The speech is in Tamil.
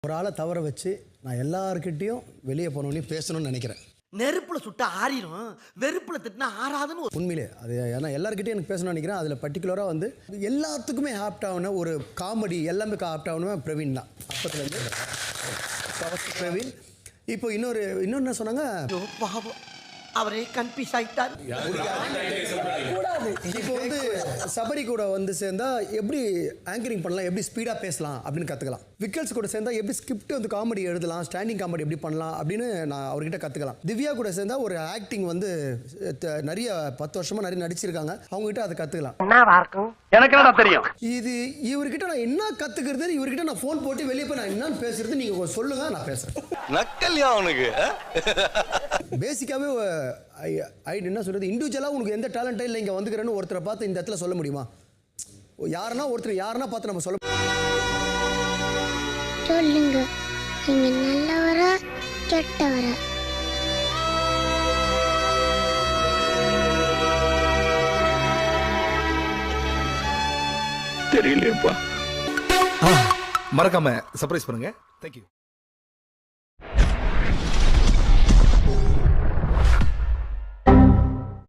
ஒரு ஆளை தவற வச்சு நான் எல்லாருக்கிட்டையும் வெளியே போனோன்னே பேசணும்னு நினைக்கிறேன். நெருப்புல சுட்டா ஆறிடும், வெறுப்புல திட்டினா ஆறாதுன்னு. உண்மையிலே அது ஏன்னா எல்லாருக்கிட்டையும் எனக்கு பேசணும்னு நினைக்கிறேன். அதில் பர்டிகுலராக வந்து எல்லாத்துக்குமே ஆப்ட் ஆகணும், ஒரு காமெடி எல்லாமே ஆப்ட் ஆகணும் பிரவீன் தான். அப்பத்துலேருந்து பிரவீன். இப்போ இன்னொன்று என்ன சொன்னாங்க, பாவம் அவரே கன்ஃபியூஸ் ஆகிட்டார். இப்போ வந்து சபரி கூட வந்து சேர்ந்தா எப்படி ஆங்கரிங் பண்ணலாம், எப்படி ஸ்பீடாக பேசலாம் அப்படின்னு கற்றுக்கலாம். விக்கல்ஸ் கூட சேர்ந்தா எப்படி ஸ்கிரிப்ட் வந்து காமெடி எழுதலாம், ஸ்டாண்டிங் காமெடி எப்படி பண்ணலாம் அப்படின்னு நான் அவர்கிட்ட கற்றுக்கலாம். திவ்யா கூட சேர்ந்தா ஒரு ஆக்டிங் வந்து நிறைய 10 வருஷமாக நிறைய நடிச்சிருக்காங்க, அவங்ககிட்ட அதை கற்றுக்கலாம். எனக்கு என்ன தெரியும், இது இவர்கிட்ட நான் என்ன கற்றுக்கிறது, இவர்கிட்ட நான் ஃபோன் போட்டு வெளியே போய் நான் என்னன்னு பேசுறது நீங்கள் சொல்லுங்க, நான் பேசுகிறேன். நக்கல்யா அவனுக்கு பேசிக்காகவே என்ன சொல்கிறது, இண்டிவிஜுவலாக உனக்கு எந்த டேலண்ட்டே இல்லை, இங்கே வந்துக்கிறேன்னு ஒருத்தரை பார்த்து இந்த இடத்துல சொல்ல முடியுமா? யாருன்னா பார்த்து நம்ம சொல்ல சொல்லுங்க, நீங்க நல்லவரா கெட்டவரா? தெரியலையப்பா. மறக்காம சர்ப்ரைஸ் பண்ணுங்க. தேங்க்யூ.